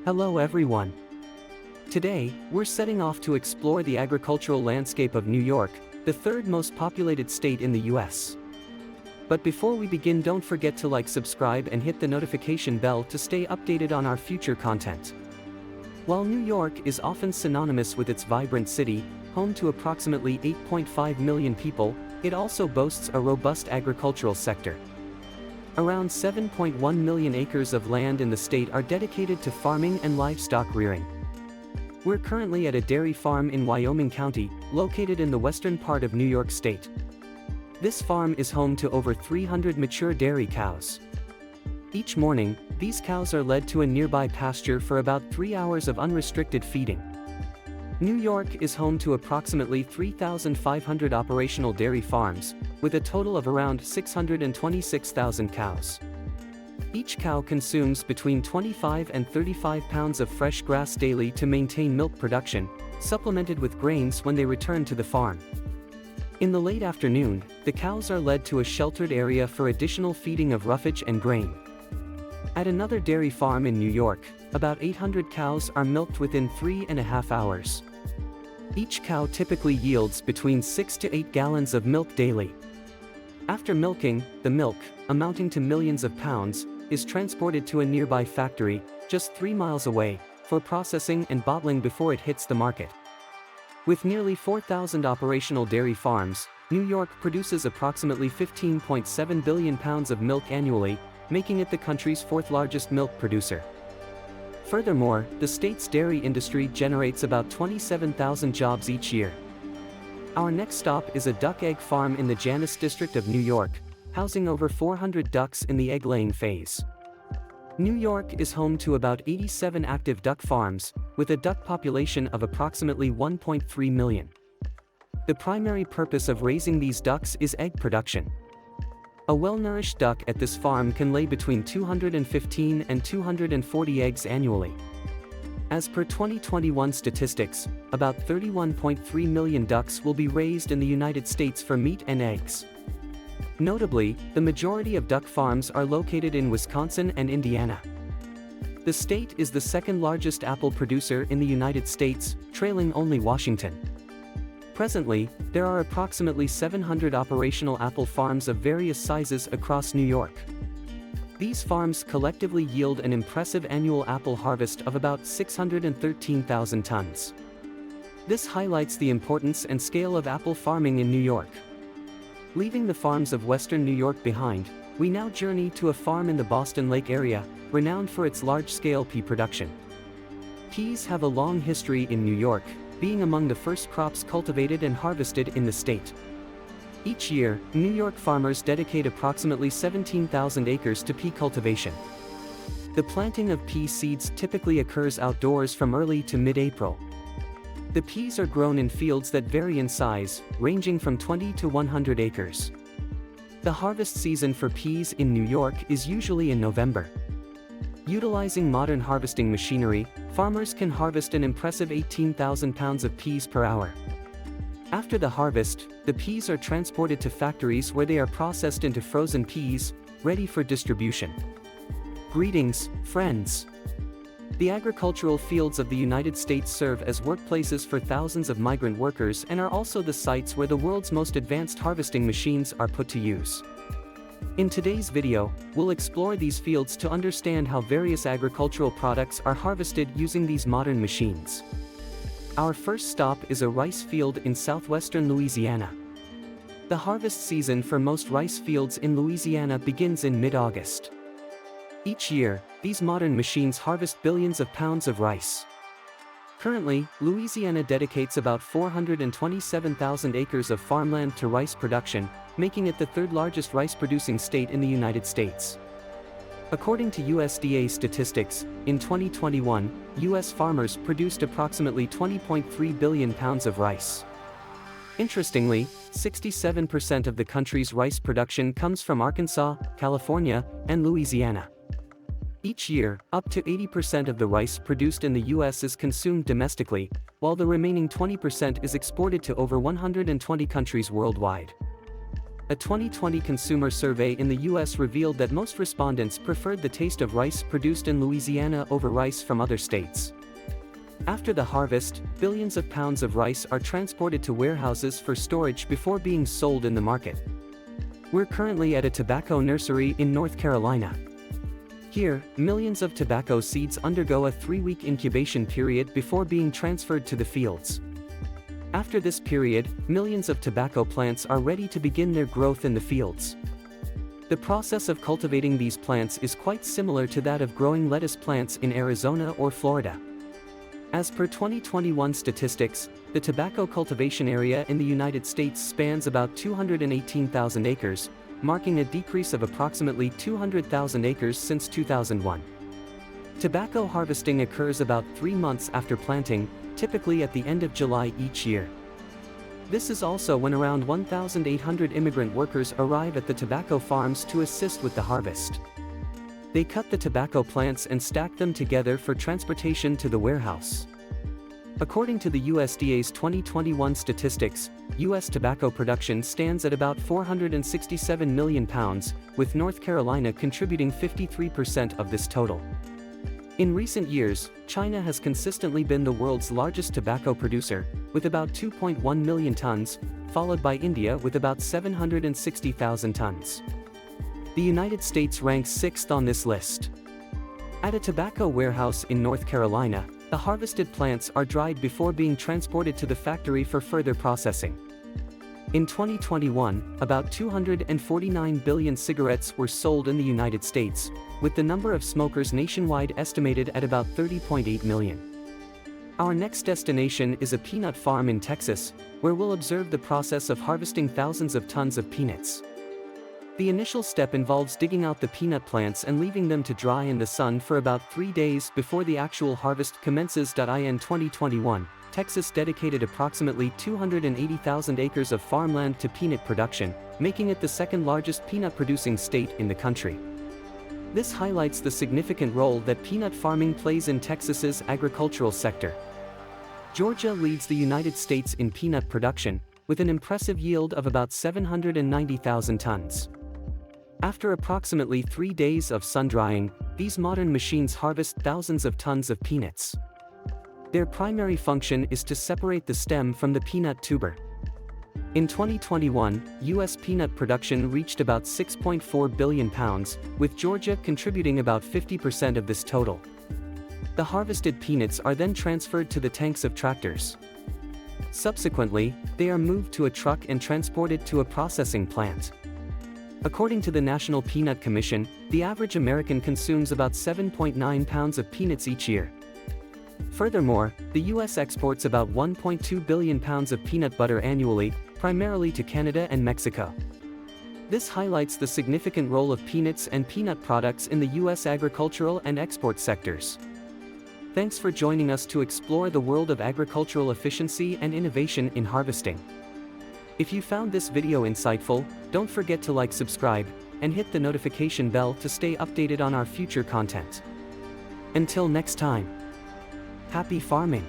Hello everyone. Today, we're setting off to explore the agricultural landscape of New York, the third most populated state in the US. But before we begin, don't forget to like, subscribe and hit the notification bell to stay updated on our future content. While New York is often synonymous with its vibrant city, home to approximately 8.5 million people, it also boasts a robust agricultural sector. Around 7.1 million acres of land in the state are dedicated to farming and livestock rearing. We're currently at a dairy farm in Wyoming County, located in the western part of New York State. This farm is home to over 300 mature dairy cows. Each morning, these cows are led to a nearby pasture for about 3 hours of unrestricted feeding. New York is home to approximately 3,500 operational dairy farms, with a total of around 626,000 cows. Each cow consumes between 25 and 35 pounds of fresh grass daily to maintain milk production, supplemented with grains when they return to the farm. In the late afternoon, the cows are led to a sheltered area for additional feeding of roughage and grain. At another dairy farm in New York, about 800 cows are milked within 3.5 hours. Each cow typically yields between 6 to 8 gallons of milk daily. After milking, the milk, amounting to millions of pounds, is transported to a nearby factory, just 3 miles away, for processing and bottling before it hits the market. With nearly 4,000 operational dairy farms, New York produces approximately 15.7 billion pounds of milk annually, making it the country's fourth largest milk producer. Furthermore, the state's dairy industry generates about 27,000 jobs each year. Our next stop is a duck egg farm in the Janus district of New York, housing over 400 ducks in the egg-laying phase. New York is home to about 87 active duck farms, with a duck population of approximately 1.3 million. The primary purpose of raising these ducks is egg production. A well-nourished duck at this farm can lay between 215 and 240 eggs annually. As per 2021 statistics, about 31.3 million ducks will be raised in the United States for meat and eggs. Notably, the majority of duck farms are located in Wisconsin and Indiana. The state is the second largest apple producer in the United States, trailing only Washington. Presently, there are approximately 700 operational apple farms of various sizes across New York. These farms collectively yield an impressive annual apple harvest of about 613,000 tons. This highlights the importance and scale of apple farming in New York. Leaving the farms of western New York behind, we now journey to a farm in the Boston Lake area, renowned for its large-scale pea production. Peas have a long history in New York, being among the first crops cultivated and harvested in the state. Each year, New York farmers dedicate approximately 17,000 acres to pea cultivation. The planting of pea seeds typically occurs outdoors from early to mid-April. The peas are grown in fields that vary in size, ranging from 20 to 100 acres. The harvest season for peas in New York is usually in November. Utilizing modern harvesting machinery, farmers can harvest an impressive 18,000 pounds of peas per hour. After the harvest, the peas are transported to factories where they are processed into frozen peas, ready for distribution. Greetings, friends. The agricultural fields of the United States serve as workplaces for thousands of migrant workers and are also the sites where the world's most advanced harvesting machines are put to use. In today's video, we'll explore these fields to understand how various agricultural products are harvested using these modern machines. Our first stop is a rice field in southwestern Louisiana. The harvest season for most rice fields in Louisiana begins in mid-August. Each year, these modern machines harvest billions of pounds of rice. Currently, Louisiana dedicates about 427,000 acres of farmland to rice production, making it the third largest rice-producing state in the United States. According to USDA statistics, in 2021, U.S. farmers produced approximately 20.3 billion pounds of rice. Interestingly, 67% of the country's rice production comes from Arkansas, California, and Louisiana. Each year, up to 80% of the rice produced in the U.S. is consumed domestically, while the remaining 20% is exported to over 120 countries worldwide. A 2020 consumer survey in the US revealed that most respondents preferred the taste of rice produced in Louisiana over rice from other states. After the harvest, billions of pounds of rice are transported to warehouses for storage before being sold in the market. We're currently at a tobacco nursery in North Carolina. Here, millions of tobacco seeds undergo a 3-week incubation period before being transferred to the fields. After this period, millions of tobacco plants are ready to begin their growth in the fields. The process of cultivating these plants is quite similar to that of growing lettuce plants in Arizona or Florida. As per 2021 statistics, the tobacco cultivation area in the United States spans about 218,000 acres, marking a decrease of approximately 200,000 acres since 2001. Tobacco harvesting occurs about 3 months after planting, typically at the end of July each year. This is also when around 1,800 immigrant workers arrive at the tobacco farms to assist with the harvest. They cut the tobacco plants and stack them together for transportation to the warehouse. According to the USDA's 2021 statistics, U.S. tobacco production stands at about 467 million pounds, with North Carolina contributing 53% of this total. In recent years, China has consistently been the world's largest tobacco producer, with about 2.1 million tons, followed by India with about 760,000 tons. The United States ranks 6th on this list. At a tobacco warehouse in North Carolina, the harvested plants are dried before being transported to the factory for further processing. In 2021, about 249 billion cigarettes were sold in the United States, with the number of smokers nationwide estimated at about 30.8 million. Our next destination is a peanut farm in Texas, where we'll observe the process of harvesting thousands of tons of peanuts. The initial step involves digging out the peanut plants and leaving them to dry in the sun for about 3 days before the actual harvest commences. In 2021, Texas dedicated approximately 280,000 acres of farmland to peanut production, making it the second largest peanut-producing state in the country. This highlights the significant role that peanut farming plays in Texas's agricultural sector. Georgia leads the United States in peanut production, with an impressive yield of about 790,000 tons. After approximately 3 days of sun-drying, these modern machines harvest thousands of tons of peanuts. Their primary function is to separate the stem from the peanut tuber. In 2021, U.S. peanut production reached about 6.4 billion pounds, with Georgia contributing about 50% of this total. The harvested peanuts are then transferred to the tanks of tractors. Subsequently, they are moved to a truck and transported to a processing plant. According to the National Peanut Commission, the average American consumes about 7.9 pounds of peanuts each year. Furthermore, the U.S. exports about 1.2 billion pounds of peanut butter annually, primarily to Canada and Mexico. This highlights the significant role of peanuts and peanut products in the U.S. agricultural and export sectors. Thanks for joining us to explore the world of agricultural efficiency and innovation in harvesting. If you found this video insightful, don't forget to subscribe, and hit the notification bell to stay updated on our future content. Until next time, happy farming!